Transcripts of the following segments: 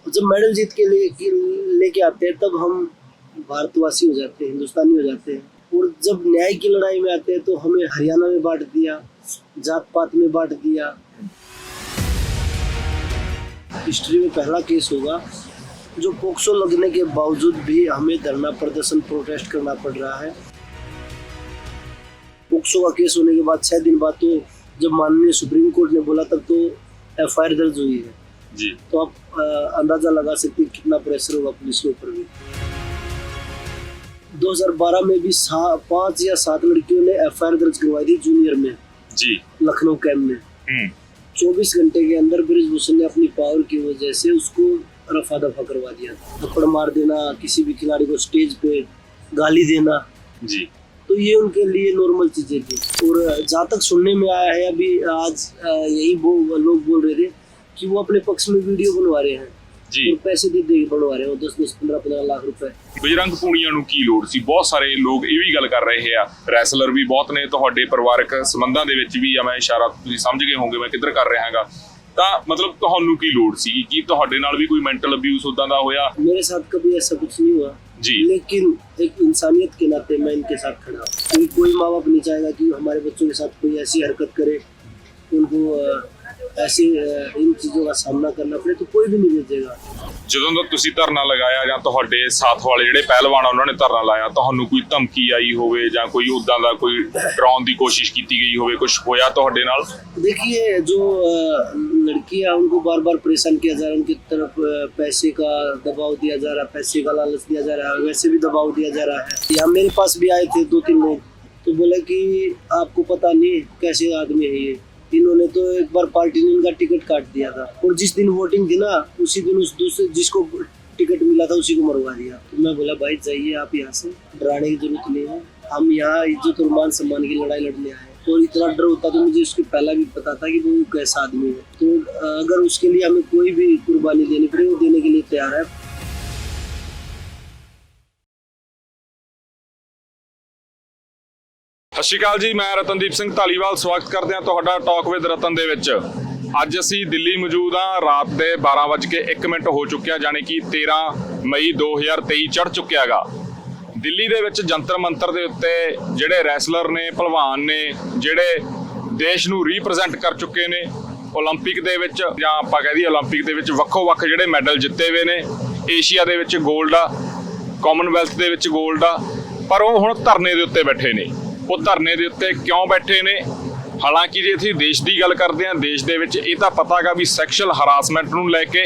जब मेडल जीत के लेके आते हैं तब हम भारतवासी हो जाते हैं, हिंदुस्तानी हो जाते हैं। और जब न्याय की लड़ाई में आते हैं तो हमें हरियाणा में बांट दिया, जात पात में बांट दिया। हिस्ट्री में पहला केस होगा जो पोक्सो लगने के बावजूद भी हमें धरना प्रदर्शन प्रोटेस्ट करना पड़ रहा है। पोक्सो का केस होने के बाद 6 दिन बाद तो जब माननीय सुप्रीम कोर्ट ने बोला तब तो एफआईआर दर्ज हुई है जी। तो आप अंदाजा लगा सकते हैं कितना प्रेशर होगा पुलिस के ऊपर भी। 2012 में भी 5 या 7 लड़कियों ने एफआईआर दर्ज करवाई थी जूनियर में जी, लखनऊ कैंप में। 24 घंटे के अंदर बृजभूषण ने अपनी पावर की वजह से उसको रफा दफा करवा दिया। थप्पड़ मार देना, किसी भी खिलाड़ी को स्टेज पे गाली देना जी, तो ये उनके लिए नॉर्मल चीजें थी। और जहाँ तक सुनने में आया है अभी आज यही लोग बोल रहे थे कि वो अपने पक्ष में वीडियो बनवा रहे हैं जी। और पैसे दे के बनवा रहे हैं 10-10, 15-15 लाख रुपए। ਬਜਰੰਗ ਪੂਣੀਆਂ ਨੂੰ ਕੀ ਲੋੜ ਸੀ? ਬਹੁਤ ਸਾਰੇ ਲੋਕ ਇਹ ਵੀ ਗੱਲ ਕਰ ਰਹੇ ਆ, ਰੈਸਲਰ ਵੀ ਬਹੁਤ ਨੇ, ਤੁਹਾਡੇ ਪਰਿਵਾਰਕ ਸੰਬੰਧਾਂ ਦੇ ਵਿੱਚ ਵੀ ਆ, ਮੈਂ ਇਸ਼ਾਰਾ ਤੁਸੀਂ ਸਮਝ ਗਏ ਹੋਵੋਗੇ ਮੈਂ ਕਿੱਧਰ ਕਰ ਰਿਹਾ ਹਾਂਗਾ। ਤਾਂ ਮਤਲਬ ਤੁਹਾਨੂੰ ਕੀ ਲੋੜ ਸੀ? ਕੀ ਤੁਹਾਡੇ ਨਾਲ ਵੀ ਕੋਈ ਮੈਂਟਲ ਅਬਿਊਜ਼ ਉਦਾਂ ਦਾ होया? मेरे साथ कभी ऐसा कुछ नहीं हुआ जी, लेकिन एक इंसानियत के नाते मैं इनके साथ खड़ा हूँ। क्योंकि कोई माँ बाप नहीं चाहेगा कि हमारे बच्चों के साथ कोई ऐसी हरकत करे, उनको ऐसे इन चीज़ों का सामना करना पड़े, तो कोई भी नहीं भेजेगा। ਜਦੋਂ ਦਾ ਤੁਸੀਂ ਧਰਨਾ ਲਗਾਇਆ ਜਾਂ ਤੁਹਾਡੇ ਸਾਥ ਵਾਲੇ ਜਿਹੜੇ ਪਹਿਲਵਾਨ ਆ ਉਹਨਾਂ ਨੇ ਧਰਨਾ ਲਾਇਆ, ਤੁਹਾਨੂੰ ਕੋਈ ਧਮਕੀ ਆਈ ਹੋਵੇ ਜਾਂ ਕੋਈ ਉਦਾਂ ਦਾ ਕੋਈ ਡਰਾਉਣ ਦੀ ਕੋਸ਼ਿਸ਼ ਕੀਤੀ ਗਈ ਹੋਵੇ, ਕੁਝ ਹੋਇਆ ਤੁਹਾਡੇ ਨਾਲ? देखिए जो लड़कियां उनको बार बार परेशान किया जा रहा है, उनकी तरफ पैसे का दबाव दिया जा रहा है, पैसे का लालच दिया जा रहा है, वैसे भी दबाव दिया जा रहा है। यहाँ मेरे पास भी आए थे 2-3 लोग, तो बोले कि आपको पता नहीं कैसे आदमी है ये। इन्होंने तो एक बार पार्टी ने इनका टिकट काट दिया था और जिस दिन वोटिंग थी ना उसी दिन उस दूसरे जिसको टिकट मिला था उसी को मरवा दिया। तो मैं बोला भाई जाइए आप यहाँ से, डराने की जरूरत नहीं है, हम यहाँ इज्जत और मान सम्मान की लड़ाई लड़ने आए। तो इतना डर होता तो मुझे उसके पहला भी पता था कि वो कैसा आदमी है। तो अगर उसके लिए हमें कोई भी कुर्बानी देनी पड़े वो देने के लिए तैयार है। ਸਤਿ ਸ਼੍ਰੀ ਅਕਾਲ ਜੀ, ਮੈਂ ਰਤਨਦੀਪ ਸਿੰਘ ਧਾਲੀਵਾਲ ਸਵਾਗਤ ਕਰਦੇ ਹਾਂ ਤੁਹਾਡਾ ਟਾਕ ਵਿਦ ਰਤਨ ਦੇ ਵਿੱਚ। ਅੱਜ ਅਸੀਂ ਦਿੱਲੀ ਮੌਜੂਦ ਹਾਂ, ਰਾਤ ਦੇ 12:01 ਹੋ ਚੁੱਕਿਆ, ਜਾਣੀ ਕਿ 13 ਮਈ 2023 ਚੜ੍ਹ ਚੁੱਕਿਆ ਗਾ। ਦਿੱਲੀ ਦੇ ਵਿੱਚ ਜੰਤਰ ਮੰਤਰ ਦੇ ਉੱਤੇ ਜਿਹੜੇ ਰੈਸਲਰ ਨੇ, ਭਲਵਾਨ ਨੇ, ਜਿਹੜੇ ਦੇਸ਼ ਨੂੰ ਰੀਪ੍ਰੈਜ਼ੈਂਟ ਕਰ ਚੁੱਕੇ ਨੇ ਓਲੰਪਿਕ ਦੇ ਵਿੱਚ, ਜਾਂ ਆਪਾਂ ਕਹਿ ਦਈਏ ਓਲੰਪਿਕ ਦੇ ਵਿੱਚ ਵੱਖੋ-ਵੱਖ ਜਿਹੜੇ ਮੈਡਲ ਜਿੱਤੇ ਹੋਏ ਨੇ। ਏਸ਼ੀਆ ਦੇ ਵਿੱਚ 골ਡ ਆ, ਕਾਮਨਵੈਲਥ ਦੇ ਵਿੱਚ 골ਡ ਆ, ਪਰ ਉਹ ਹੁਣ ਧਰਨੇ ਦੇ ਉੱਤੇ ਬੈਠੇ ਨੇ। ਉਹ ਧਰਨੇ ਦੇ ਉੱਤੇ ਕਿਉਂ ਬੈਠੇ ਨੇ? ਹਾਲਾਂਕਿ ਜੇ ਅਸੀਂ ਦੇਸ਼ ਦੀ ਗੱਲ ਕਰਦੇ ਹਾਂ, ਦੇਸ਼ ਦੇ ਵਿੱਚ ਇਹ ਤਾਂ ਪਤਾ ਗਾ ਵੀ ਸੈਕਸ਼ੂਅਲ ਹਰਾਸਮੈਂਟ ਨੂੰ ਲੈ ਕੇ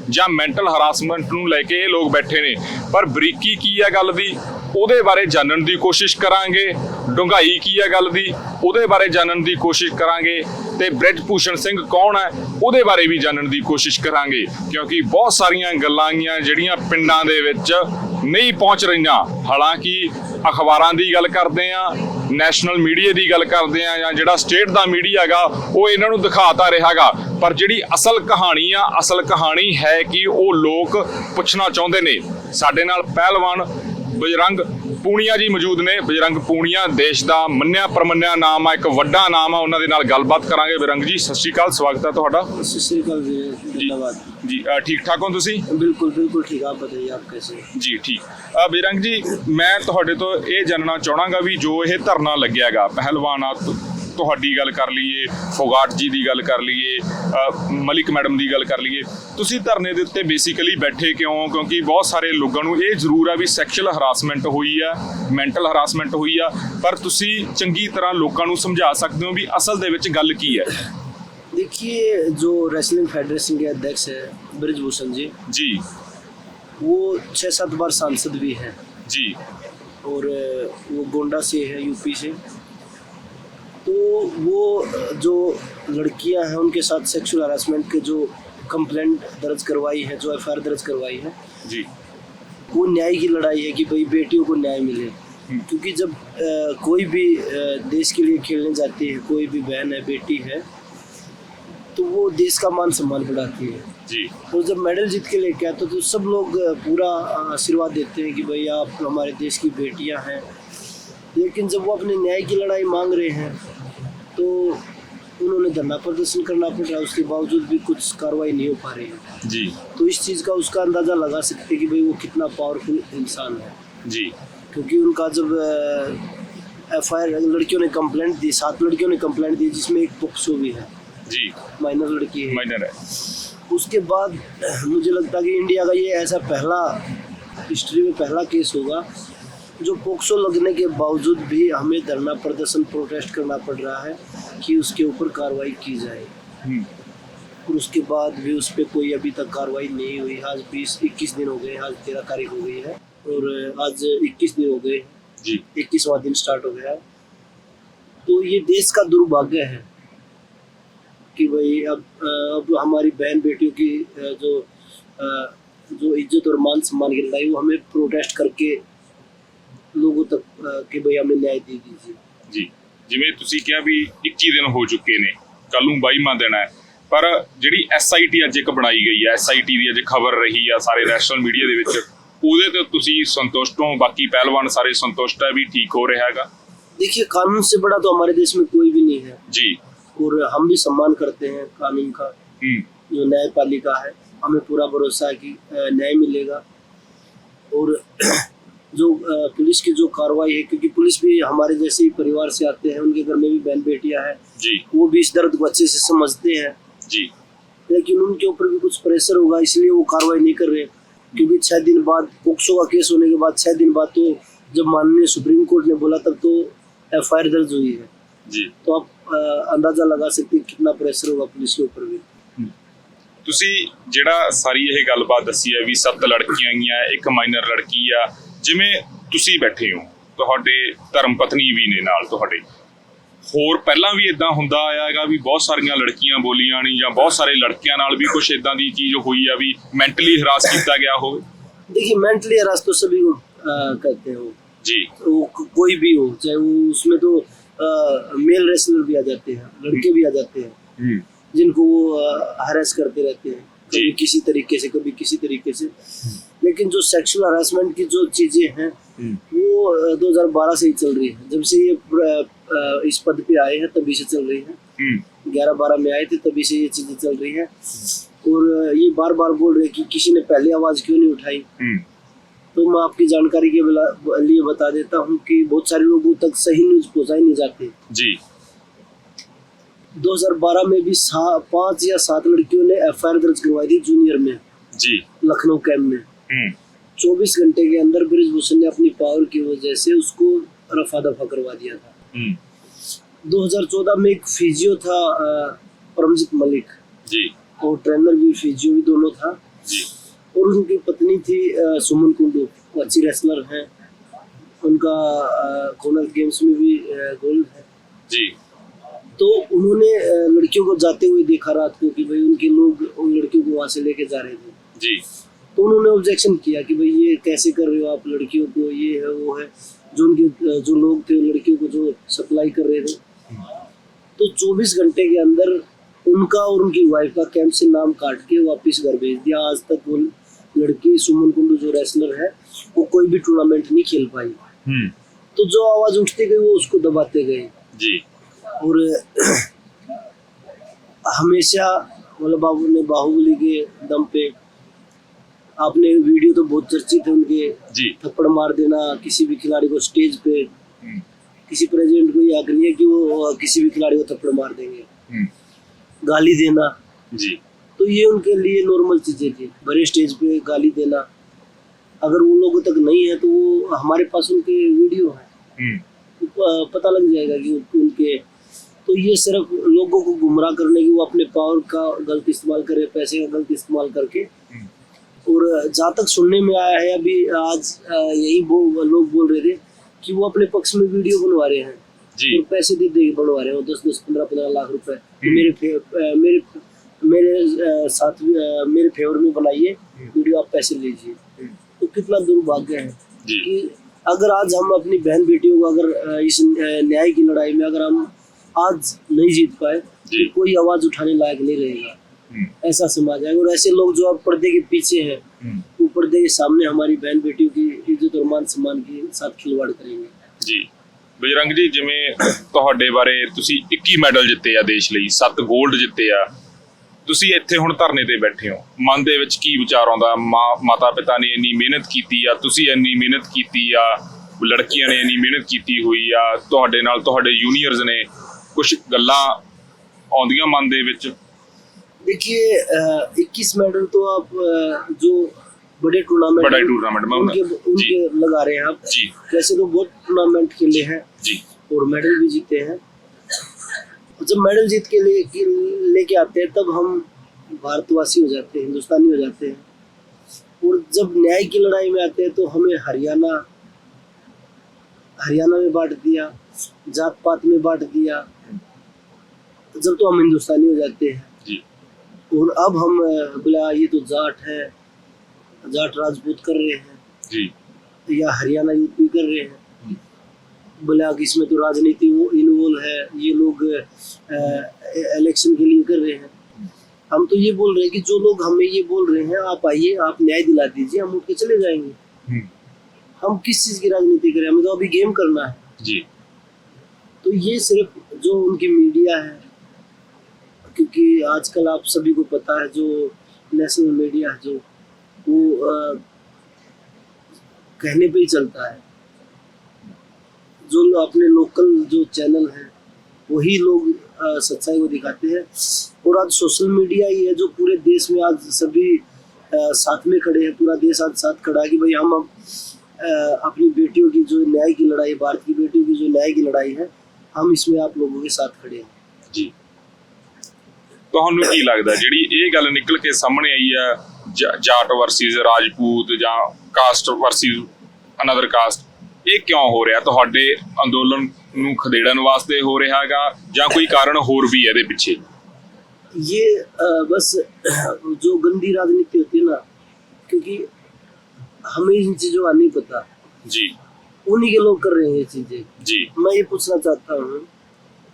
ਜਾਂ ਮੈਂਟਲ ਹਰਾਸਮੈਂਟ ਨੂੰ ਲੈ ਕੇ ਇਹ ਲੋਕ ਬੈਠੇ ਨੇ, ਪਰ ਬਰੀਕੀ ਕੀ ਹੈ ਗੱਲ ਦੀ ਉਹਦੇ ਬਾਰੇ ਜਾਣਨ ਦੀ ਕੋਸ਼ਿਸ਼ ਕਰਾਂਗੇ। ਡੂੰਘਾਈ ਕੀ ਹੈ ਗੱਲ ਦੀ ਉਹਦੇ ਬਾਰੇ ਜਾਣਨ ਦੀ ਕੋਸ਼ਿਸ਼ ਕਰਾਂਗੇ, ਤੇ ਬ੍ਰਿਜਭੂਸ਼ਣ ਸਿੰਘ ਕੌਣ ਹੈ ਉਹਦੇ ਬਾਰੇ ਵੀ ਜਾਣਨ ਦੀ ਕੋਸ਼ਿਸ਼ ਕਰਾਂਗੇ, ਕਿਉਂਕਿ ਬਹੁਤ ਸਾਰੀਆਂ ਗੱਲਾਂ ਗੀਆਂ ਜਿਹੜੀਆਂ ਪਿੰਡਾਂ ਦੇ ਵਿੱਚ ਨਹੀਂ ਪਹੁੰਚ ਰਹੀਆਂ। ਹਾਲਾਂਕਿ ਅਖਬਾਰਾਂ ਦੀ ਗੱਲ ਕਰਦੇ ਆ, ਨੈਸ਼ਨਲ ਮੀਡੀਆ ਦੀ ਗੱਲ ਕਰਦੇ ਆ, ਜਾਂ ਜਿਹੜਾ ਸਟੇਟ ਦਾ ਮੀਡੀਆ ਹੈਗਾ ਉਹ ਇਹਨਾਂ ਨੂੰ ਦਿਖਾਤਾ ਰਿਹਾ ਗਾ, ਪਰ ਜਿਹੜੀ ਅਸਲ ਕਹਾਣੀ ਆ, ਅਸਲ ਕਹਾਣੀ ਹੈ ਕਿ ਉਹ ਲੋਕ ਪੁੱਛਣਾ ਚਾਹੁੰਦੇ ਨੇ। ਸਾਡੇ ਨਾਲ ਪਹਿਲਵਾਨ ਬਜਰੰਗ ਪੂਣੀਆ ਜੀ ਮੌਜੂਦ ਨੇ। ਬਜਰੰਗ ਪੂਣੀਆ ਦੇਸ਼ ਦਾ ਮੰਨਿਆ ਪ੍ਰਮੰਨਿਆ ਨਾਮ ਆ, ਇੱਕ ਵੱਡਾ ਨਾਮ ਆ। ਉਹਨਾਂ ਦੇ ਨਾਲ ਗੱਲਬਾਤ ਕਰਾਂਗੇ। ਬਜਰੰਗ ਜੀ ਸਤਿ ਸ਼੍ਰੀ ਅਕਾਲ, ਸਵਾਗਤ ਹੈ ਤੁਹਾਡਾ। सत श्री अकाल जी, धन्यवाद ਜੀ ਠੀਕ ਠਾਕ ਹੋ ਤੁਸੀਂ? बिल्कुल बिल्कुल ठीक। आप बताइए आप कैसे? ਜੀ ਠੀਕ। ਬਜਰੰਗ ਜੀ ਮੈਂ ਤੁਹਾਡੇ ਤੋਂ ਇਹ ਜਾਣਨਾ ਚਾਹਣਾਗਾ ਵੀ ਜੋ ਇਹ ਧਰਨਾ ਲੱਗਿਆ ਗਾ, ਪਹਿਲਵਾਨਾਂ ਤੁਹਾਡੀ ਗੱਲ ਕਰ ਲਈਏ, ਫੋਗਾਟ ਜੀ ਦੀ ਗੱਲ ਕਰ ਲਈਏ, ਮਲਿਕ ਮੈਡਮ ਦੀ ਗੱਲ ਕਰ ਲਈਏ, ਤੁਸੀਂ ਧਰਨੇ ਦੇ ਉੱਤੇ ਬੇਸਿਕਲੀ ਬੈਠੇ ਕਿਉਂ? ਕਿਉਂਕਿ ਬਹੁਤ ਸਾਰੇ ਲੋਕਾਂ ਨੂੰ ਇਹ ਜ਼ਰੂਰ ਆ ਵੀ ਸੈਕਸ਼ੂਅਲ ਹਰਾਸਮੈਂਟ ਹੋਈ ਆ, ਮੈਂਟਲ ਹਰਾਸਮੈਂਟ ਹੋਈ ਆ, ਪਰ ਤੁਸੀਂ ਚੰਗੀ ਤਰ੍ਹਾਂ ਲੋਕਾਂ ਨੂੰ ਸਮਝਾ ਸਕਦੇ ਹੋ ਵੀ ਅਸਲ ਦੇ ਵਿੱਚ ਗੱਲ ਕੀ ਹੈ। देखिए जो रेसलिंग फेडरेशन के अध्यक्ष है बृजभूषण जी जी, वो 6-7 बार सांसद भी हैं जी, और वो गोंडा से है, यूपी से। तो वो जो लड़कियां हैं उनके साथ सेक्सुअल हरासमेंट के जो कंप्लेंट दर्ज करवाई है, जो एफआईआर दर्ज करवाई है, जी, वो न्याय की लड़ाई है कि भाई बेटियों को न्याय मिले। क्योंकि जब कोई भी देश के लिए खेलने जाती है, कोई भी बहन है, बेटी है, तो वो देश का मान सम्मान बढ़ाती है जी। और जब मेडल जीत के लेके आते तो सब लोग पूरा आशीर्वाद देते हैं कि भाई आप हमारे देश की बेटियां हैं। लेकिन जब वो अपने न्याय की लड़ाई मांग रहे हैं तो उन्होंने धरना प्रदर्शन करना पड़ रहा है, उसके बावजूद भी कुछ कार्रवाई नहीं हो पा रही है। जी तो इस चीज़ का उसका अंदाज़ा लगा सकते हैं कि भाई वो कितना पावरफुल इंसान है। जी क्योंकि उनका जब FIR लड़कियों ने कंप्लेंट दी, 7 लड़कियों ने कंप्लेंट दी, जिसमें एक पोक्सो भी है, जी माइनर लड़की है। माइनर है। उसके बाद मुझे लगता है कि इंडिया का ये ऐसा पहला, हिस्ट्री में पहला केस होगा जो पोक्सो लगने के बावजूद भी हमें धरना प्रदर्शन प्रोटेस्ट करना पड़ रहा है कि उसके ऊपर कार्रवाई की जाए। और उसके बाद भी उस पर कोई अभी तक कार्रवाई नहीं हुई। आज 21 दिन हो गए, आज 13 तारीख हो गई है और आज 21 दिन हो गए जी 21वां दिन स्टार्ट हो गया है। तो ये देश का दुर्भाग्य है कि भाई अब हमारी बहन बेटियों की जो इज्जत और मान सम्मान की लड़ाई, वो हमें प्रोटेस्ट करके लोगों तक कि भाई हमें न्याय दे दीजिए। ਜੀ ਜਿਵੇਂ ਤੁਸੀਂ ਕਿਹਾ ਵੀ 21 ਦਿਨ ਹੋ ਚੁੱਕੇ ਨੇ, ਕੱਲ ਨੂੰ 22ਵਾਂ ਦਿਨ ਹੈ, ਪਰ ਜਿਹੜੀ SIT ਅੱਜ ਇੱਕ ਬਣਾਈ ਗਈ ਹੈ, SIT ਦੀ ਅੱਜ ਖਬਰ ਰਹੀ ਆ ਸਾਰੇ ਨੈਸ਼ਨਲ ਮੀਡੀਆ ਦੇ ਵਿੱਚ, ਉਹਦੇ ਤੇ ਤੁਸੀਂ ਸੰਤੁਸ਼ਟ ਹੋ? ਬਾਕੀ ਪਹਿਲਵਾਨ ਸਾਰੇ संतुष्ट है भी ठीक हो रहा हैगा? देखिए, कानून से बड़ा तो हमारे देश में कोई भी नहीं है जी, और हम भी सम्मान करते हैं कानून का। जो न्यायपालिका है, हमें पूरा भरोसा है कि न्याय मिलेगा। और जो पुलिस की जो कार्रवाई है, क्योंकि पुलिस भी हमारे जैसे ही परिवार से आते हैं, उनके घर में भी बहन बेटियां हैं जी वो भी इस दर्द को अच्छे से समझते हैं जी, लेकिन उनके ऊपर भी कुछ प्रेशर होगा, इसलिए वो कार्रवाई नहीं कर रहे। क्योंकि 6 दिन बाद पोक्सो का केस होने के बाद 6 दिन बाद तो जब माननीय सुप्रीम कोर्ट ने बोला तब तो FIR दर्ज हुई है जी। तो आप अंदाजा लगा सकते हैं कितना प्रेशर होगा पुलिस के ऊपर भी। ਤੁਸੀਂ ਜਿਹੜਾ ਸਾਰੀ ਇਹ ਗੱਲਬਾਤ ਦੱਸੀ ਹੈ ਵੀ 7 ਲੜਕੀਆਂ ਆਈਆਂ, ਇੱਕ ਮਾਈਨਰ ਲੜਕੀ ਆ, ਜਿਵੇਂ ਤੁਸੀਂ ਬੈਠੇ ਹੋ, ਤੁਹਾਡੇ ਧਰਮ ਪਤਨੀ ਵੀ ਨੇ ਨਾਲ ਤੁਹਾਡੇ, ਹੋਰ ਪਹਿਲਾਂ ਵੀ ਇਦਾਂ ਹੁੰਦਾ ਆਇਆ ਹੈਗਾ ਵੀ ਬਹੁਤ ਸਾਰੀਆਂ ਲੜਕੀਆਂ ਬੋਲੀਆਂ ਨਹੀਂ ਜਾਂ ਬਹੁਤ ਸਾਰੇ ਲੜਕਿਆਂ ਨਾਲ ਵੀ ਕੁਝ ਇਦਾਂ ਦੀ ਚੀਜ਼ ਹੋਈ ਆ ਵੀ ਮੈਂਟਲੀ ਹਰਾਸ ਕੀਤਾ ਗਿਆ ਹੋਵੇ? देखिए, मेंटली हरास तो सभी को कहते हो जी, वो कोई भी हो, चाहे वो उसमें तो मेल रेसलर भी आ जाते हैं, लड़के भी आ जाते हैं जिनको वो हरास करते रहते हैं, कभी किसी तरीके से कभी किसी तरीके से। लेकिन जो सेक्सुअल हरासमेंट की जो चीजें हैं वो 2012 से ही चल रही है। जब से ये इस पद पे आए हैं तभी से चल रही है। 11-12 में आए थे तभी से ये चीजें चल रही है। और ये बार बार बोल रहे हैं कि किसी ने पहले आवाज क्यों नहीं उठाई। तो मैं आपकी जानकारी के लिए बता देता हूँ कि बहुत सारे लोगों तक सही न्यूज पहुंचाई नहीं जाती जी। 2012 में भी 5 या 7 लड़कियों ने FIR दर्ज करवाई थी जूनियर में जी, लखनऊ कैंप में। 24 घंटे के अंदर ब्रिजभूषण ने अपनी पावर की वजह से उसको रफा दफा करवा दिया था। 2014 में एक फिजियो था परमजीत मलिक जी, और ट्रेनर भी फिजियो भी दोनों था जी, और उनकी पत्नी थी सुमन कुंडू, वो अच्छी रेसलर हैं, उनका कॉमनवेल्थ गेम्स में भी गोल्ड है जी, तो उन्होंने लड़कियों को जाते हुए देखा रात को कि भाई उनके लोग उन लड़कियों को वहाँ से लेके जा रहे थे जी, तो उन्होंने ऑब्जेक्शन किया कि भाई ये कैसे कर रहे हो आप लड़कियों को, ये है वो है। जो लोग थे लड़कियों को जो सप्लाई कर रहे थे, तो 24 घंटे के अंदर उनका और उनकी वाइफ का कैंप से नाम काट के वापस घर भेज दिया। आज तक वो लड़की सुमन कुंडू जो रेसलर है वो कोई भी टूर्नामेंट नहीं खेल पाई। तो जो आवाज उठती गई वो उसको दबाते गए जी। और हमेशा मतलब बाहुबली के दम पे आपने वीडियो तो बहुत चर्चित है उनके जी, थप्पड़ मार देना किसी भी खिलाड़ी को स्टेज पे। किसी प्रेसिडेंट को ये हक नहीं है कि वो किसी भी खिलाड़ी को थप्पड़ मार देंगे। गाली देना जी, तो ये उनके लिए नॉर्मल चीजें थी। बड़े स्टेज पे गाली देना अगर वो लोगों तक नहीं है तो वो हमारे पास उनके वीडियो है, पता लग जाएगा कि उनके। तो ये सिर्फ लोगों को गुमराह करने की, वो अपने पावर का गलत इस्तेमाल करे, पैसे का गलत इस्तेमाल करके। और जहाँ तक सुनने में आया है अभी आज यही लोग बोल रहे थे कि वो अपने पक्ष में वीडियो बनवा रहे हैं जी, और पैसे दे दे बनवा रहे हो 10-10, 15-15 लाख रुपए मेरे फेवर में बनाइए वीडियो, आप पैसे लीजिए। तो कितना दुर्भाग्य है कि अगर आज हम अपनी बहन बेटियों को अगर इस न्याय की लड़ाई में अगर हम आज नहीं जीत पाए तो कोई आवाज उठाने लायक नहीं रहेगा। ऐसा समाज है। और ऐसे लोग जो अब पर्दे के पीछे हैं वो पर्दे के सामने हमारी बहन बेटियों की इज्जत और मान सम्मान के साथ खिलवाड़ करेंगे जी। ਬਜਰੰਗ ਜੀ, ਜਿਵੇਂ ਤੁਹਾਡੇ ਬਾਰੇ ਤੁਸੀਂ 21 ਮੈਡਲ ਜਿੱਤੇ ਆ ਦੇਸ਼ ਲਈ, 7 골ਡ ਜਿੱਤੇ ਆ, ਤੁਸੀਂ ਇੱਥੇ ਹੁਣ ਧਰਨੇ ਤੇ ਬੈਠੇ ਹੋ, ਮਨ ਦੇ ਵਿੱਚ ਕੀ ਵਿਚਾਰ ਆਉਂਦਾ? ਮਾਤਾ ਪਿਤਾ ਨੇ ਇੰਨੀ ਮਿਹਨਤ ਕੀਤੀ ਆ, ਤੁਸੀਂ ਇੰਨੀ ਮਿਹਨਤ ਕੀਤੀ ਆ, ਲੜਕੀਆਂ ਨੇ ਇੰਨੀ ਮਿਹਨਤ ਕੀਤੀ ਹੋਈ ਆ, ਤੁਹਾਡੇ ਨਾਲ ਤੁਹਾਡੇ ਜੂਨੀਅਰਸ ਨੇ, ਕੁਝ ਗੱਲਾਂ ਆਉਂਦੀਆਂ मन ਦੇ ਵਿੱਚ? देखिए 21 मेडल तो आप जो बड़े टूर्नामेंट में उनके लगा रहे हैं आप जी। वैसे तो बहुत टूर्नामेंट खेले हैं जी, और मेडल भी जीते हैं। जब मेडल जीत के लेके आते हैं तब हम भारतवासी हो जाते हैं, हिंदुस्तानी हो जाते हैं। और जब न्याय की लड़ाई में आते हैं तो हमें हरियाणा में बांट दिया, जात पात में बांट दिया, जब तो हम हिंदुस्तानी हो जाते हैं। जी। और अब हम बोला ये तो जाट है, जाट राजपूत कर रहे हैं जी, या हरियाणा यूपी कर रहे हैं, बोला कि इसमें तो राजनीति इन्वॉल्व है, ये लोग इलेक्शन के लिए कर रहे हैं। हम तो ये बोल रहे हैं कि जो लोग हमें ये बोल रहे हैं आप आइए, आप न्याय दिला दीजिए, हम उठ के चले जाएंगे। हम किस चीज़ की राजनीति करें, हमें तो अभी गेम करना है जी। तो ये सिर्फ जो उनकी मीडिया है, क्योंकि आजकल आप सभी को पता है जो नेशनल मीडिया है जो वो कहने पे ही चलता है। जो अपने लोकल जो चैनल हैं वही लोग सच्चाई को दिखाते हैं। और आज सोशल मीडिया ही है जो पूरे देश में आज सभी साथ में खड़े हैं, पूरा देश आज साथ खड़ा है कि भाई हम अब अपनी बेटियों की जो न्याय की लड़ाई, भारत की बेटियों की जो न्याय की लड़ाई है, हम इसमें आप लोगों के साथ खड़े हैं जी। ਤੁਹਾਨੂੰ ਕੀ ਲੱਗਦਾ ਜਿਹੜੀ ਇਹ ਗੱਲ ਨਿਕਲ ਕੇ ਸਾਹਮਣੇ ਆਈ ਹੈ, ਜਾਟ ਵਰਸਸ ਰਾਜਪੂਤ ਜਾਂ ਕਾਸਟ ਵਰਸਸ ਅਨਦਰ ਕਾਸਟ, ਇਹ ਕਿਉਂ ਹੋ ਰਿਹਾ? ਤੁਹਾਡੇ ਅੰਦੋਲਨ ਨੂੰ ਖਦੇੜਨ ਵਾਸਤੇ ਹੋ ਰਿਹਾ ਹੈਗਾ ਜਾਂ ਕੋਈ ਕਾਰਨ ਹੋਰ ਵੀ ਹੈ ਇਹਦੇ ਪਿੱਛੇ? ये बस जो गंदी राजनीति होती है ना, क्योंकि हमें इन चीजों का नहीं पता जी, उन्हीं के लोग कर रहे हैं ये चीजें जी। मैं ये पूछना चाहता हूँ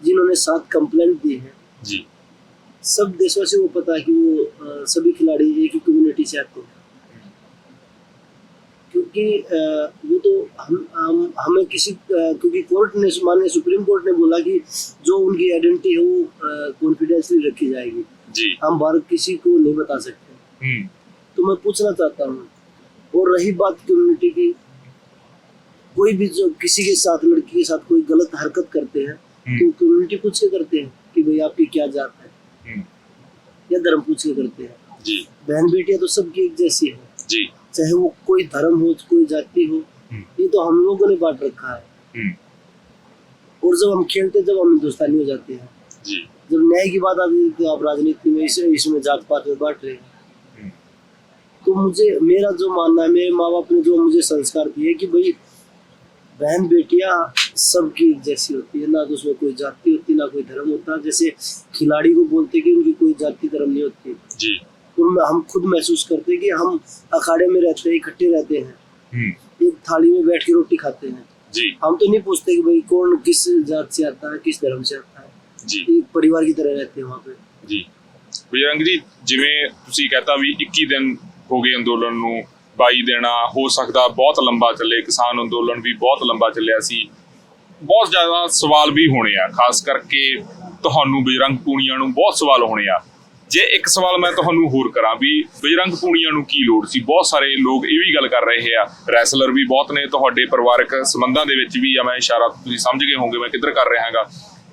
जिन्होंने 7 कंप्लेंट दी है, जी, सब देशवासियों को पता है कि वो सभी खिलाड़ी एक ही कम्युनिटी से आते हैं, क्योंकि वो तो हमें किसी क्योंकि कोर्ट ने, माननीय सुप्रीम कोर्ट ने बोला कि जो उनकी आइडेंटिटी है वो कॉन्फिडेंशियली रखी जाएगी जी। हम बाहर किसी को नहीं बता सकते। तो मैं पूछना चाहता हूँ, और रही बात कम्युनिटी की, कोई भी जो किसी के साथ, लड़की के साथ कोई गलत हरकत करते हैं तो कम्युनिटी पूछ के करते हैं कि भाई आपकी क्या जात है, या धर्म पूछ के करते हैं जी। बहन बेटियां तो सबकी एक जैसी है जी, चाहे वो कोई धर्म हो, कोई जाति हो, ये तो हम लोगों ने बांट रखा है। और जब हम खेलते, जब हम हिंदुस्तानी हो जाते हैं जी, जब न्याय की बात आती है तो आप राजनीति में इसमें जात पात में बांट रहे हैं। तो मुझे, मेरा जो मानना है, मेरे माँ बाप ने जो मुझे संस्कार दिए कि भाई बहन बेटियां सबकी एक जैसी होती है, ना तो उसमें कोई जाति होती, ना कोई धर्म होता। जैसे खिलाड़ी को बोलते कि उनकी कोई जाति धर्म नहीं होती जी। और हम खुद महसूस करते हैं कि हम अखाड़े में रहते हैं, इकट्ठे रहते हैं, एक थाली में बैठ के रोटी खाते हैं जी। हम तो नहीं पूछते कि भाई कौन किस जात से आता है, किस धर्म से आता है जी। एक परिवार की तरह रहते हैं वहाँ पे जी। ਬਜਰੰਗ ਜੀ, ਜਿਵੇਂ ਤੁਸੀਂ ਕਹਤਾ ਵੀ 21 ਦਿਨ ਹੋ ਗਏ ਅੰਦੋਲਨ ਨੂੰ, 22 ਦਿਨ ਹੋ ਸਕਦਾ ਬਹੁਤ ਲੰਬਾ ਚੱਲੇ, ਕਿਸਾਨ ਅੰਦੋਲਨ ਵੀ ਬਹੁਤ ਲੰਬਾ ਚੱਲਿਆ ਸੀ, ਬਹੁਤ ਜ਼ਿਆਦਾ ਸਵਾਲ ਵੀ ਹੋਣੇ ਆ, ਖਾਸ ਕਰਕੇ ਤੁਹਾਨੂੰ ਬਜਰੰਗ ਪੂਨੀਆ ਨੂੰ ਬਹੁਤ ਸਵਾਲ ਹੋਣੇ ਆ। ਜੇ ਇੱਕ ਸਵਾਲ ਮੈਂ ਤੁਹਾਨੂੰ ਹੋਰ ਕਰਾਂ ਵੀ ਬਜਰੰਗ ਪੂਨੀਆ ਨੂੰ ਕੀ ਲੋੜ ਸੀ? ਬਹੁਤ ਸਾਰੇ ਲੋਕ ਇਹ ਵੀ ਗੱਲ ਕਰ ਰਹੇ ਆ, ਰੈਸਲਰ ਵੀ ਬਹੁਤ ਨੇ, ਤੁਹਾਡੇ ਪਰਿਵਾਰਕ ਸੰਬੰਧਾਂ ਦੇ ਵਿੱਚ ਵੀ ਆ, ਮੈਂ ਇਸ਼ਾਰਾ ਤੁਸੀਂ ਸਮਝ ਗਏ ਹੋਵੋਗੇ ਮੈਂ ਕਿੱਧਰ ਕਰ ਰਿਹਾ ਹੈਗਾ।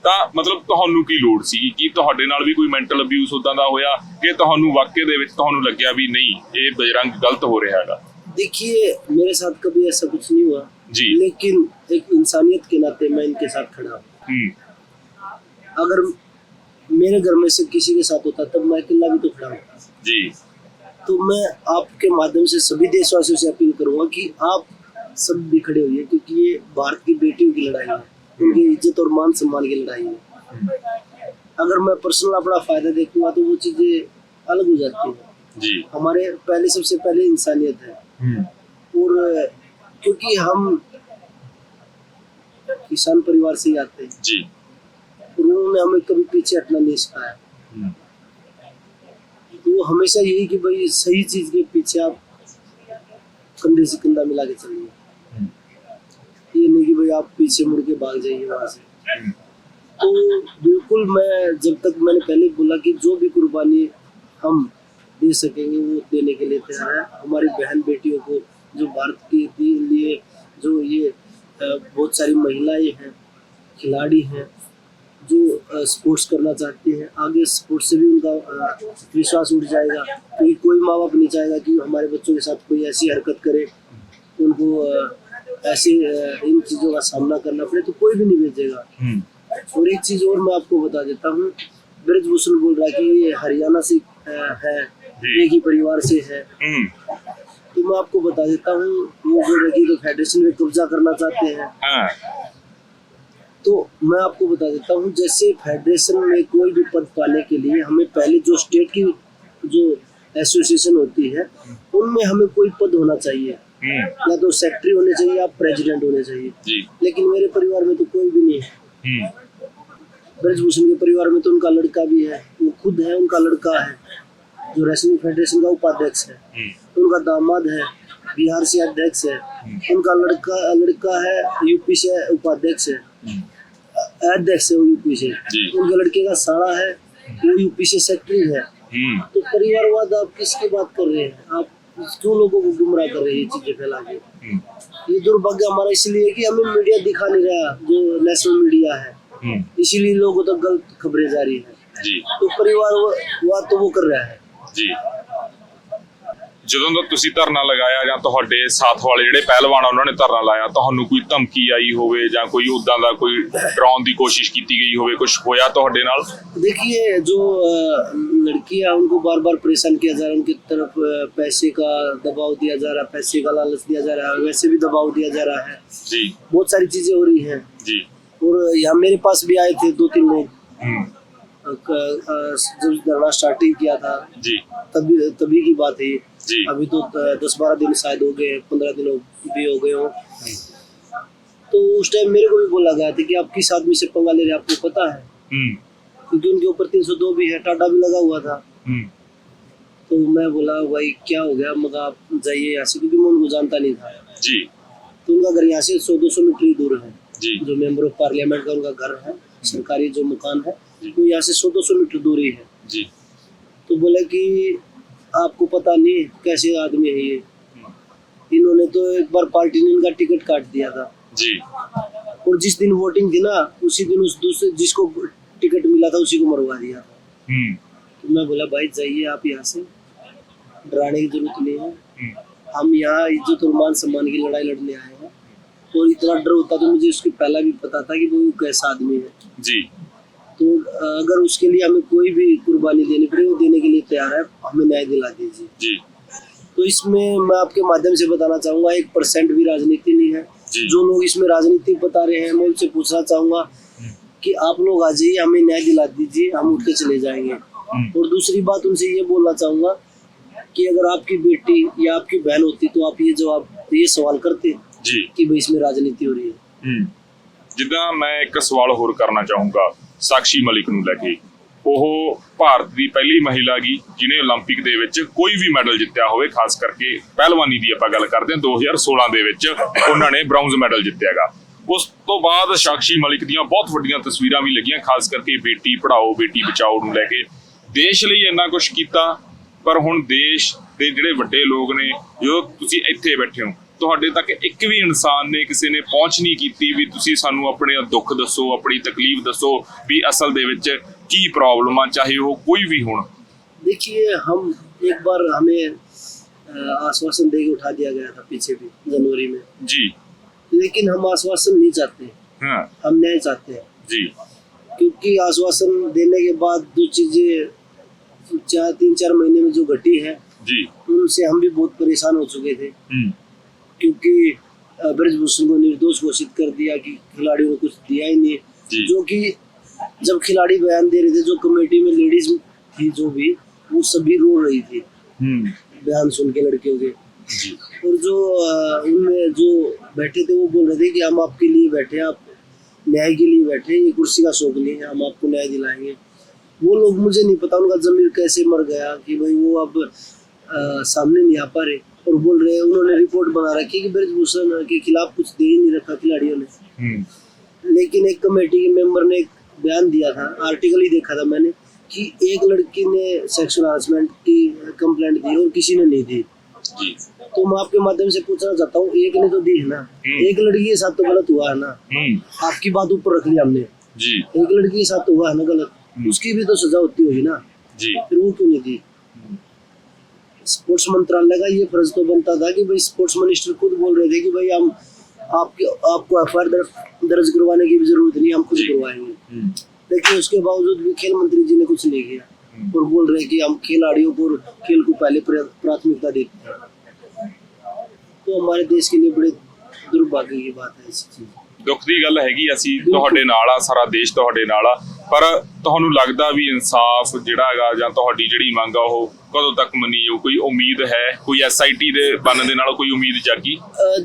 ਤਾਂ ਮਤਲਬ ਤੁਹਾਨੂੰ ਕੀ ਲੋੜ ਸੀ? ਕੀ ਤੁਹਾਡੇ ਨਾਲ ਵੀ ਕੋਈ ਮੈਂਟਲ ਅਬਿਊਜ਼ ਉਦਾਂ ਦਾ ਹੋਇਆ ਕਿ ਤੁਹਾਨੂੰ ਵਾਕਈ ਦੇ ਵਿੱਚ ਤੁਹਾਨੂੰ ਲੱਗਿਆ ਵੀ ਨਹੀਂ ਇਹ ਬਜਰੰਗ ਗਲਤ ਹੋ ਰਿਹਾ ਹੈਗਾ? देखिए मेरे साथ कभी ऐसा कुछ नहीं हुआ जी, लेकिन एक इंसानियत के नाते मैं इनके साथ खड़ा हूँ। अगर मेरे घर में से किसी के साथ होता तब मैं अकेला भी तो खड़ा होता जी। तो मैं आपके माध्यम से सभी देशवासियों से अपील करूंगा कि आप सब भी खड़े होइए, क्योंकि ये भारत की बेटियों की लड़ाई है, उनकी इज्जत और मान सम्मान की लड़ाई है। अगर मैं पर्सनल अपना फायदा देखूंगा तो वो चीजें अलग हो जाती है जी। हमारे पहले, सबसे पहले इंसानियत है। और क्योंकि हम किसान परिवार से ही आते हैं जी, और उन्होंने हमें कभी पीछे हटना नहीं सिखाया। तो वो हमेशा यही कि भाई सही चीज के पीछे आप कंधे से कंधा मिला के चलिए, ये नहीं कि भाई आप पीछे मुड़ के भाग जाइए वहां से। तो बिल्कुल मैं जब तक मैंने पहले बोला कि जो भी कुर्बानी हम दे सकेंगे वो देने के लिए तैयार है। हमारी बहन बेटियों को जो भारत के लिए जो ये बहुत सारी महिलाएं हैं, खिलाड़ी हैं जो स्पोर्ट्स करना चाहते हैं, आगे स्पोर्ट्स से भी उनका विश्वास उठ जाएगा। क्योंकि कोई माँ बाप नहीं चाहेगा कि हमारे बच्चों के साथ कोई ऐसी हरकत करे, उनको ऐसी इन चीज़ों का सामना करना पड़े, तो कोई भी नहीं भेजेगा। और एक चीज़ और मैं आपको बता देता हूँ, ब्रजभूषण बोल रहा है कि ये हरियाणा से है, एक ही परिवार से है। तो मैं आपको बता देता हूँ, वो बोल रहे कि तो फेडरेशन में कब्जा करना चाहते हैं। तो मैं आपको बता देता हूँ, जैसे फेडरेशन में कोई भी पद पाने के लिए हमें पहले जो स्टेट की जो एसोसिएशन होती है उनमें हमें कोई पद होना चाहिए, या तो सेक्रेटरी होने चाहिए या प्रेसिडेंट होने चाहिए। लेकिन मेरे परिवार में तो कोई भी नहीं है। ब्रजभूषण के परिवार में तो उनका लड़का भी है, वो खुद है, उनका लड़का है जो रेसलिंग फेडरेशन का उपाध्यक्ष है, उनका दामाद है बिहार से अध्यक्ष है, उनका लड़का है यूपी से उपाध्यक्ष है, अध्यक्ष है वो यूपी से, उनके लड़के का साला है वो यूपी से सेक्रेटरी है। तो परिवारवाद आप किसकी बात कर रहे हैं? आप क्यों लोगों को गुमराह कर रहे हैं ये चीजें फैला के? ये दुर्भाग्य हमारा इसलिए है कि हमें मीडिया दिखा नहीं रहा, जो नेशनल मीडिया है, इसीलिए लोगों तक गलत खबरें जा रही है। तो परिवारवाद तो वो कर रहा है ਜੀ। ਜਦੋਂ ਦਾ ਤੁਸੀਂ ਧਰਨਾ ਲਗਾਇਆ ਜਾਂ ਤੁਹਾਡੇ ਸਾਥ ਵਾਲੇ ਜਿਹੜੇ ਪਹਿਲਵਾਨ ਉਹਨਾਂ ਨੇ ਧਰਨਾ ਲਾਇਆ, ਤੁਹਾਨੂੰ ਕੋਈ ਧਮਕੀ ਆਈ ਹੋਵੇ ਜਾਂ ਕੋਈ ਉਦਾਂ ਦਾ ਕੋਈ ਡਰਾਉਣ ਦੀ ਕੋਸ਼ਿਸ਼ ਕੀਤੀ ਗਈ ਹੋਵੇ, कुछ होया ਤੁਹਾਡੇ ਨਾਲ? देखिए, जो लड़कियां उनको बार बार परेशान किया जा रहा है, उनकी तरफ पैसे का दबाव दिया जा रहा है, पैसे का लालच दिया जा रहा है, वैसे भी दबाव दिया जा रहा है जी। बहुत सारी चीजें हो रही हैं जी। और यहाँ मेरे पास भी आए थे 2-3 लोग जब धरना स्टार्टिंग किया था जी, तभी की बात है जी। अभी तो 10-12 दिन शायद हो गए, 15 दिन भी हो गए हो। तो उस टाइम मेरे को भी बोला गया था कि आप किस आदमी से पंगा ले रहे हैं, आपको पता है? क्योंकि उनके ऊपर 302 भी है, टाटा भी लगा हुआ था। तो मैं बोला भाई क्या हो गया, मगर आप जाइए यहाँ से, क्योंकि मैं उनको जानता नहीं था जी। तो उनका घर यहाँ से 100-200 मीटर दूर है जी। जो मेंबर ऑफ पार्लियामेंट का उनका घर है, सरकारी जो मकान है, तो यहाँ से 100-200 मीटर दूरी है जी। तो बोले कि आपको पता नहीं कैसे आदमी है ये, इन्होंने तो एक बार पार्टी ने इनका टिकट काट दिया था जी। और जिस दिन वोटिंग थी ना, उसी दिन उस दूसरे जिसको टिकट मिला था उसी को मरवा दिया था। तो मैं बोला भाई जाइए आप यहाँ से, डराने की जरूरत नहीं है, हम यहाँ इज्जत और मान सम्मान की लड़ाई लड़ने आए हैं। और इतना डर होता तो मुझे उसके पहला भी पता था कि वो कैसा आदमी है जी। तो अगर उसके लिए हमें कोई भी कुर्बानी देनी पड़े, वो देने के लिए तैयार है, हमें न्याय दिला दीजिए जी। तो इसमें मैं आपके माध्यम से बताना चाहूँगा, 1% भी राजनीति नहीं है। जो लोग इसमें राजनीति बता रहे हैं, मैं उनसे पूछना चाहूँगा कि आप लोग आ जाइए, हमें न्याय दिला दीजिए, हम उठ के चले जाएंगे। और दूसरी बात उनसे ये बोलना चाहूँगा कि अगर आपकी बेटी या आपकी बहन होती तो आप ये सवाल करते जी कि भाई इसमें राजनीति हो रही है। जिदा मैं एक सवाल होर करना चाहूँगा साक्षी मलिक ਨੂੰ ਲੈ ਕੇ, ਉਹ ਭਾਰਤ ਦੀ ਪਹਿਲੀ ਮਹਿਲਾ ਗੀ ਜਿਹਨੇ 올림픽 ਦੇ ਵਿੱਚ ਕੋਈ ਵੀ ਮੈਡਲ ਜਿੱਤਿਆ ਹੋਵੇ, ਖਾਸ ਕਰਕੇ ਪਹਿਲਵਾਨੀ ਦੀ ਆਪਾਂ ਗੱਲ ਕਰਦੇ ਹਾਂ। 2016 ਦੇ ਵਿੱਚ ਉਹਨਾਂ ਨੇ ਬ੍ਰੌਂਜ਼ ਮੈਡਲ ਜਿੱਤਿਆਗਾ। ਉਸ ਤੋਂ ਬਾਅਦ ਸਾਕਸ਼ੀ ਮਲਿਕ ਦੀਆਂ ਬਹੁਤ ਵੱਡੀਆਂ ਤਸਵੀਰਾਂ ਵੀ ਲੱਗੀਆਂ, ਖਾਸ ਕਰਕੇ ਬੇਟੀ ਪੜਾਓ ਬੇਟੀ ਬਚਾਓ ਨੂੰ ਲੈ ਕੇ। ਦੇਸ਼ ਲਈ ਇੰਨਾ ਕੁਝ ਕੀਤਾ, ਪਰ ਹੁਣ ਦੇਸ਼ ਦੇ ਜਿਹੜੇ ਵੱਡੇ ਲੋਕ ਨੇ, ਜੋ ਤੁਸੀਂ ਇੱਥੇ ਬੈਠੇ ਹੋ, ਤੁਹਾਡੇ ਤੱਕ ਇੱਕ ਵੀ ਇਨਸਾਨ ਨੇ, ਕਿਸੇ ਨੇ ਪਹੁੰਚ ਨਹੀਂ ਕੀਤੀ ਵੀ ਤੁਸੀਂ ਸਾਨੂੰ ਆਪਣੇ ਦੁੱਖ ਦੱਸੋ, ਆਪਣੀ ਤਕਲੀਫ ਦੱਸੋ ਵੀ ਅਸਲ ਦੇ ਵਿੱਚ ਕੀ ਪ੍ਰੋਬਲਮ ਆ, ਚਾਹੇ ਉਹ ਕੋਈ ਵੀ हों। देखिए, हम एक बार हमें आश्वासन दे के उठा दिया गया था पीछे भी जनवरी में जी। लेकिन हम आश्वासन नहीं चाहते, हाँ। हम न्याय चाहते हैं जी। क्योंकि आश्वासन देने के बाद जो चीजें 3-4 महीने में जो घटी है जी, उनसे हम भी बहुत परेशान हो चुके थे। क्योंकि ब्रजभूषण को निर्दोष घोषित कर दिया कि खिलाड़ियों को कुछ दिया ही नहीं, जो कि जब खिलाड़ी बयान दे रहे थे, जो कमेटी में लेडीज थी जो भी, वो सभी रो रही थी बयान सुन के लड़कियों के। और जो उनमें जो बैठे थे वो बोल रहे थे कि हम आपके लिए बैठे, आप न्याय के लिए बैठे, ये कुर्सी का शौक नहीं है, हम आपको न्याय दिलाएंगे। वो लोग, मुझे नहीं पता उनका जमीर कैसे मर गया कि भाई वो अब सामने नहीं आ पा रहे। और बोल रहे हैं उन्होंने रिपोर्ट बना रखी कि ब्रजभूषण के खिलाफ कुछ दे ही नहीं रखा खिलाड़ियों ने। लेकिन एक कमेटी के मेंबर ने एक बयान दिया था, आर्टिकल ही देखा था मैंने, कि एक लड़की ने सेक्सुअल हरासमेंट की कंप्लेंट दी और किसी ने नहीं दी। जी। तो मैं आपके माध्यम से पूछना चाहता हूँ, एक ने तो दी है ना, एक लड़की के साथ तो गलत हुआ है ना, आपकी बात ऊपर रख ली हमने जी। एक लड़की के साथ तो हुआ है ना गलत, उसकी भी तो सजा होती होगी ना जी। फिर वो क्यों नहीं दी? स्पोर्ट्स मंत्रालय का ये फर्ज तो बनता था कि भाई, स्पोर्ट्स मिनिस्टर खुद बोल रहे थे कि भाई हम आपको एफआईआर दर्ज करवाने की भी जरूरत नहीं, हम खुद करवाएंगे। लेकिन उसके बावजूद भी खेल मंत्री जी ने कुछ नहीं किया और बोल रहे कि हम खिलाड़ियों को खेल को पहले प्राथमिकता देते हैं। तो हमारे देश के लिए बड़े दुर्भाग्य की बात है इस चीज। ਦੁੱਖ ਦੀ ਗੱਲ ਹੈਗੀ, ਅਸੀਂ ਤੁਹਾਡੇ ਨਾਲ ਆ, ਸਾਰਾ ਦੇਸ਼ ਤੁਹਾਡੇ ਨਾਲ ਆ, ਪਰ ਤੁਹਾਨੂੰ ਲੱਗਦਾ ਵੀ ਇਨਸਾਫ ਜਿਹੜਾ ਹੈਗਾ ਜਾਂ ਤੁਹਾਡੀ ਜਿਹੜੀ ਮੰਗ ਆ ਉਹ ਕਦੋਂ ਤੱਕ ਮੰਨੀ ਜਾਊ? ਕੋਈ ਉਮੀਦ ਹੈ, ਕੋਈ ਐਸਆਈਟੀ ਦੇ ਬਣਨ ਦੇ ਨਾਲ ਕੋਈ ਉਮੀਦ ਜਾਗੀ?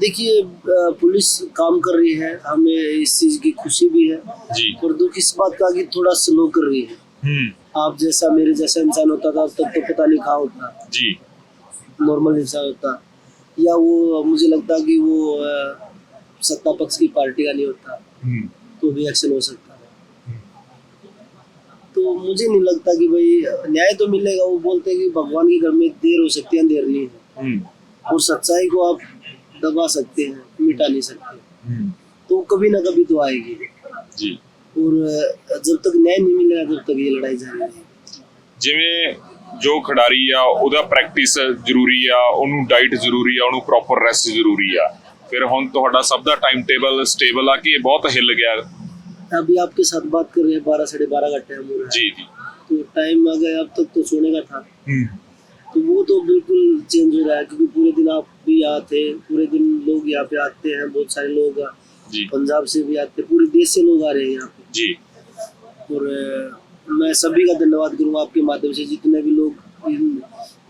देखिए, पुलिस काम कर रही है, हमें इस चीज की खुशी भी है जी। और दुख इस बात का कि थोड़ा स्लो कर रही है। आप जैसा मेरे जैसा इंसान होता था तब तो पता नहीं कहाँ होता जी। नॉर्मल इंसान होता, या वो मुझे लगता कि वो सत्ता पक्ष की पार्टी का नहीं होता तो भी एक्शन हो सकता है। तो मुझे नहीं लगता कि भाई न्याय तो मिलेगा। वो बोलते हैं कि भगवान के घर में देर हो सकती है, अंधेर नहीं है, और सच्चाई को आप दबा सकते हैं, मिटा नहीं सकते, तो कभी ना कभी तो आएगी जी। और जब तक न्याय नहीं मिलेगा तब तक ये लड़ाई जारी रहेगी। ਜਿਵੇਂ ਜੋ ਖਿਡਾਰੀ ਆ ਉਹਦਾ ਪ੍ਰੈਕਟਿਸ ਜ਼ਰੂਰੀ ਆ, ਉਹਨੂੰ ਡਾਈਟ ਜ਼ਰੂਰੀ ਆ, ਉਹਨੂੰ ਪ੍ਰੋਪਰ ਰੈਸਟ ਜ਼ਰੂਰੀ ਆ, ਫਿਰ ਹੁਣ ਤੁਹਾਡਾ ਸਭ ਦਾ ਟਾਈਮ ਟੇਬਲ ਸਟੇਬਲ ਆ ਕਿ ਇਹ ਬਹੁਤ ਹਿੱਲ ਗਿਆ? अभी आपके साथ बात कर रहे हैं, 12 साढ़े 12 का टाइम हो रहा है जी जी। तो टाइम आ गया, अब तक तो सोने का था, तो वो तो बिल्कुल चेंज हो रहा है क्योंकि पूरे दिन आप भी यहाँ थे, पूरे दिन लोग यहाँ पे आते हैं, बहुत सारे लोग जी। पंजाब से भी आते हैं, पूरे देश से लोग आ रहे हैं यहाँ पे जी। और मैं सभी का धन्यवाद करूँगा आपके माध्यम से, जितने भी लोग इन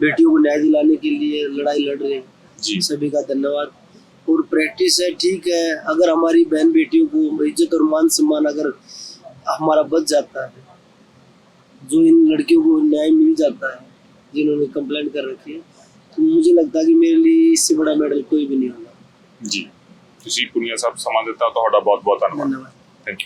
बेटियों को न्याय दिलाने के लिए लड़ाई लड़ रहे हैं जी। सभी का धन्यवाद। और प्रैक्टिस है, ठीक है, अगर हमारी बहन बेटियों को इज्जत और मान सम्मान अगर हमारा बच जाता है, जो इन लड़कियों को न्याय मिल जाता है जिन्होंने कंप्लेंट कर रखी है, तो मुझे लगता है कि मेरे लिए इससे बड़ा मेडल कोई भी नहीं होगा। जी। ਤੁਸੀਂ ਪੁਨੀਆ ਸਾਹਿਬ ਸਮਾਂ ਦਿੱਤਾ, ਤੁਹਾਡਾ ਬਹੁਤ ਬਹੁਤ ਧੰਨਵਾਦ। धन्यवाद। Thank you.